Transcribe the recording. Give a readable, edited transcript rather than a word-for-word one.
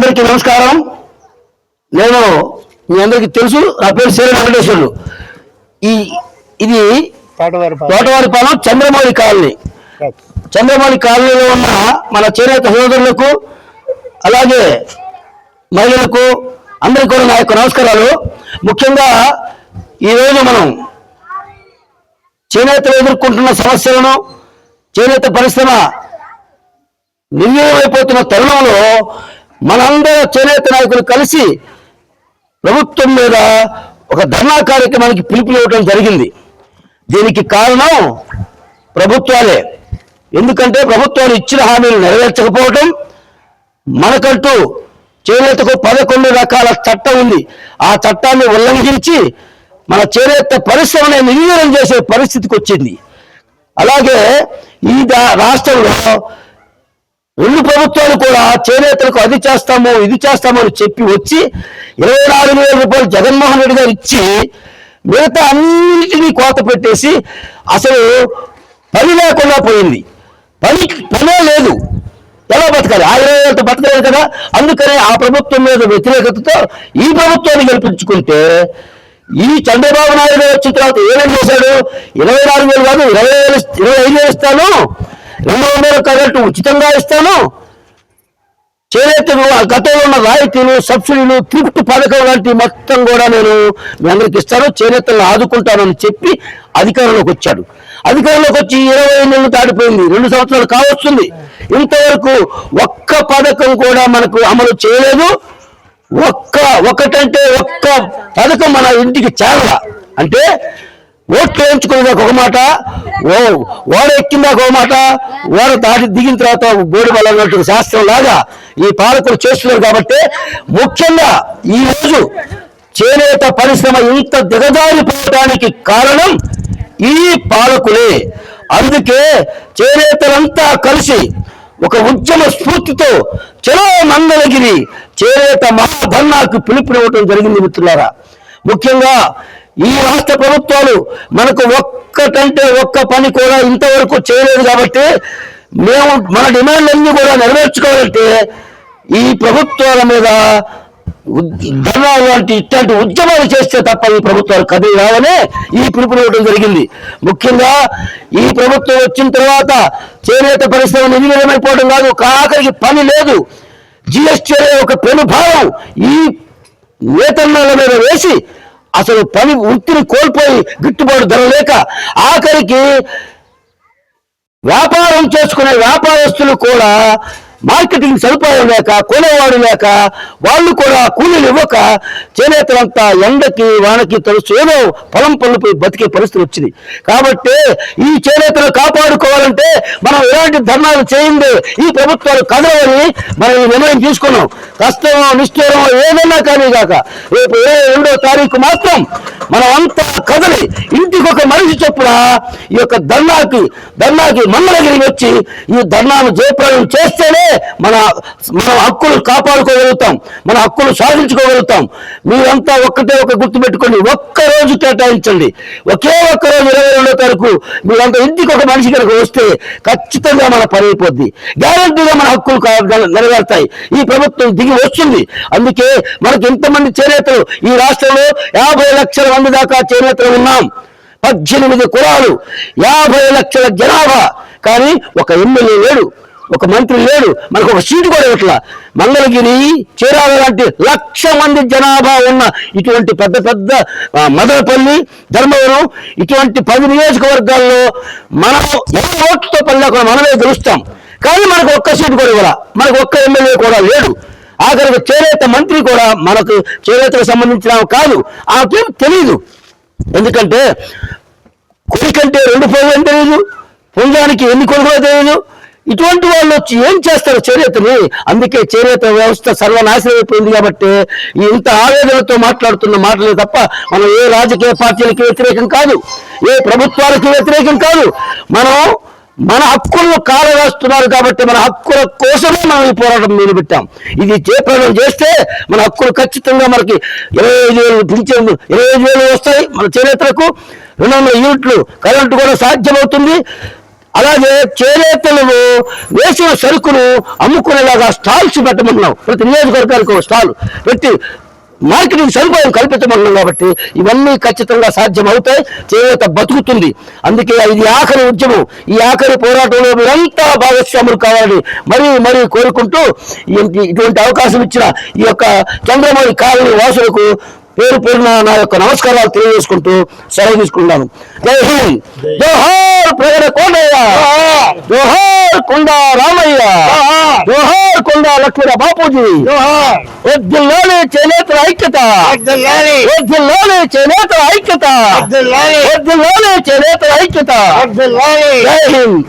అందరికీ నమస్కారం. నేను మీ అందరికీ తెలుసు, నా పేరు శ్రీ వెంకటేశ్వర్లు. ఇది తోటవారిపాలెం చంద్రమౌళి కాలనీ. చంద్రమౌళి కాలనీలో ఉన్న మన చేనేత సోదరులకు అలాగే మహిళలకు అందరికీ కూడా నా యొక్క నమస్కారాలు. ముఖ్యంగా ఈరోజు మనం చేనేతలు ఎదుర్కొంటున్న సమస్యలను, చేనేత పరిశ్రమ నిర్వీర్యమైపోతున్న తరుణంలో మనందరూ చేనేత నాయకులు కలిసి ప్రభుత్వం మీద ఒక ధర్నా కార్యక్రమానికి పిలుపునివ్వడం జరిగింది. దీనికి కారణం ప్రభుత్వాలే. ఎందుకంటే ప్రభుత్వాలు ఇచ్చిన హామీలు నెరవేర్చకపోవడం, మనకంటూ చేనేతకు 11 రకాల చట్టం ఉంది. ఆ చట్టాన్ని ఉల్లంఘించి మన చేనేత పరిశ్రమని నిర్వీర్యం చేసే పరిస్థితికి వచ్చింది. అలాగే ఈ రాష్ట్రంలో 2 ప్రభుత్వాలు కూడా చేనేతలకు అది చేస్తామో ఇది చేస్తామో అని చెప్పి వచ్చి 24,000 రూపాయలు జగన్మోహన్ రెడ్డి గారు ఇచ్చి మిగతా అన్నింటినీ కోత పెట్టేసి అసలు పని లేకుండా పోయింది. పనే లేదు. ఎలా బతకాలి? 20,000తో బతకలేదు కదా. అందుకనే ఆ ప్రభుత్వం మీద వ్యతిరేకతతో ఈ ప్రభుత్వాన్ని గెలిపించుకుంటే ఈ చంద్రబాబు నాయుడు వచ్చిన తర్వాత ఏమేం చేశాడు? 24,000 కాదు 25,000 ఇస్తాను, 200 కరెంటు ఉచితంగా ఇస్తాను, చేనేతలు గతంలో ఉన్న రాయితీలు, సబ్సిడీలు, థ్రిఫ్ట్ పథకం లాంటి మొత్తం కూడా నేను మీ అందరికి ఇస్తాను, చేనేతలను ఆదుకుంటానని చెప్పి అధికారంలోకి వచ్చాడు. అధికారంలోకి వచ్చి 20 నెలలు దాటిపోయింది, 2 సంవత్సరాలు కావస్తుంది. ఇంతవరకు ఒక్క పథకం కూడా మనకు అమలు చేయలేదు. ఒకటంటే ఒక్క పథకం మన ఇంటికి చేరలా. అంటే ఓట్లు వేయించుకునేదాకా ఒక మాట, ఓడ ఎక్కిందాక ఒక మాట, ఓడ దాటి దిగిన తర్వాత బోడి బలం శాస్త్రం లాగా ఈ పాలకులు చేస్తున్నారు. కాబట్టి ముఖ్యంగా ఈ రోజు చేనేత పరిశ్రమ ఇంత దిగజారిపోవడానికి కారణం ఈ పాలకులే. అందుకే చేనేతలంతా కలిసి ఒక ఉద్యమ స్ఫూర్తితో చలో మంగళగిరి చేనేత మహాధర్నాకు పిలుపునివ్వడం జరిగింది. మిత్రులారా, ముఖ్యంగా ఈ రాష్ట్ర ప్రభుత్వాలు మనకు ఒక్కటంటే ఒక్క పని కూడా ఇంతవరకు చేయలేదు. కాబట్టి మేము మన డిమాండ్లన్నీ కూడా నెరవేర్చుకోవాలంటే ఈ ప్రభుత్వాల మీద ధర్నాలు లాంటి ఇట్లాంటి ఉద్యమాలు చేస్తే తప్ప ఈ ప్రభుత్వాలు కదిలి రావనే ఈ పిలుపునివ్వడం జరిగింది. ముఖ్యంగా ఈ ప్రభుత్వం వచ్చిన తర్వాత చేనేత పరిశ్రమ నిర్వీర్యమైపోవడం కాదు, ఆఖరికి పని లేదు. జిఎస్టీ అనే ఒక పెనుభావం ఈ వేతనాల మీద వేసి అసలు పని వృత్తిని కోల్పోయి గిట్టుబాటు ధర లేక ఆఖరికి వ్యాపారం చేసుకునే వ్యాపారస్తులు కూడా మార్కెటింగ్ సదుపాయం లేక, కొనేవాడు లేక, వాళ్ళు కూడా కూలీలు ఇవ్వక చేనేతలంతా ఎండకి వానకి తెలుసు ఏదో పొలం పనులపై బతికే పరిస్థితి వచ్చింది. కాబట్టి ఈ చేనేతలు కాపాడుకోవాలంటే మనం ఎలాంటి ధర్నాలు చేయండి, ఈ ప్రభుత్వాలు కదలని మనం ఈ నిర్ణయం తీసుకున్నాం. కష్టమో నిష్ఠూరమో ఏదైనా కానీ కాక రేపు 22వ తారీఖు మాత్రం మనం అంతా కదలి ఇంటికి ఒక మనిషి చొప్పున ఈ యొక్క ధర్నాకి మంగళగిరి వచ్చి ఈ ధర్నాను జయప్రదం చేస్తేనే మన హక్కులు కాపాడుకోగలుగుతాం, మన హక్కులు సాధించుకోగలుగుతాం. మీరంతా ఒక్కటే గుర్తు పెట్టుకోండి, ఒక్కరోజు కేటాయించండి. ఒకే ఒక్కరోజు 22వ తారీఖు మీరంతా ఇంటికి ఒక మనిషి కనుక వస్తే ఖచ్చితంగా మన పని అయిపోద్ది. గ్యారంటీగా మన హక్కులు నెరవేరుతాయి. ఈ ప్రభుత్వం దిగి వస్తుంది. అందుకే మనకి ఇంతమంది చేనేతలు ఈ రాష్ట్రంలో 50 లక్షల మంది దాకా చేనేతలు ఉన్నాం. 18 కులాలు, 50 లక్షల జనాభా. కానీ ఒక ఎమ్మెల్యే లేడు, ఒక మంత్రి లేడు, మనకు ఒక సీటు కూడా ఇట్లా. మంగళగిరి, చీరాల లాంటి 1,00,000 మంది జనాభా ఉన్న ఇటువంటి పెద్ద మదనపల్లి, ధర్మవరం ఇటువంటి 10 నియోజకవర్గాల్లో మనం ఓట్లతో పని లేకుండా మనమే గెలుస్తాం. కానీ మనకు ఒక్క సీటు కూడా ఇవ్వాల, మనకు ఒక్క ఎమ్మెల్యే కూడా లేడు. ఆఖరికి చేనేత మంత్రి కూడా మనకు చేనేతకు సంబంధించిన కాదు, ఆమెకేం తెలియదు. ఎందుకంటే కొడుకంటే 2 పోగులు తెలియదు, పొందానికి ఎన్ని కొడుకులో తెలియదు. ఇటువంటి వాళ్ళు వచ్చి ఏం చేస్తారు చేనేతని? అందుకే చేనేత వ్యవస్థ సర్వనాశనం అయిపోయింది. కాబట్టి ఇంత ఆవేదనతో మాట్లాడుతున్న మాటలే తప్ప మనం ఏ రాజకీయ పార్టీలకి వ్యతిరేకం కాదు, ఏ ప్రభుత్వాలకి వ్యతిరేకం కాదు. మనం మన హక్కులను కాలవేస్తున్నారు కాబట్టి మన హక్కుల కోసమే మనం ఈ పోరాటం మొదలుపెట్టాం. ఇది జయప్రదం చేస్తే మన హక్కులు ఖచ్చితంగా మనకి 25,000 పింఛన్లు 25,000 వస్తాయి. మన చేనేతలకు 200 యూనిట్లు కరెంటు కూడా సాధ్యమవుతుంది. అలాగే చేనేతలు వేసిన సరుకును అమ్ముకునేలాగా స్టాల్స్ పెట్టమన్నాం. ప్రతి నియోజకవర్గానికి ఒక స్టాల్ పెట్టి మార్కెటింగ్ సదుపాయం కల్పించమన్నాం. కాబట్టి ఇవన్నీ ఖచ్చితంగా సాధ్యం అవుతాయి. చేనేత బతుకుతుంది. అందుకే ఇది ఆఖరి ఉద్యమం. ఈ ఆఖరి పోరాటంలో మీరంతా భాగస్వాములు కావాలని మరీ కోరుకుంటూ ఇటువంటి అవకాశం ఇచ్చిన ఈ యొక్క చంద్రమౌళి కాలనీ వాసులకు పేరున నా యొక్క నమస్కారాలు తెలియజేసుకుంటూ సెలవు తీసుకున్నాను. జై హింద్. జోహార్ ప్రగడ కోటయ్య, జోహార్ కొండా రామయ్య, జోహార్ కొండా లక్ష్మణ బాపూజీ. వద్దుల్లోనే చేనేతల ఐక్యత, వద్దుల్లోనే చేనేతల ఐక్యత, వద్దుల్లోనే చేనేతల ఐక్యత. జై హింద్.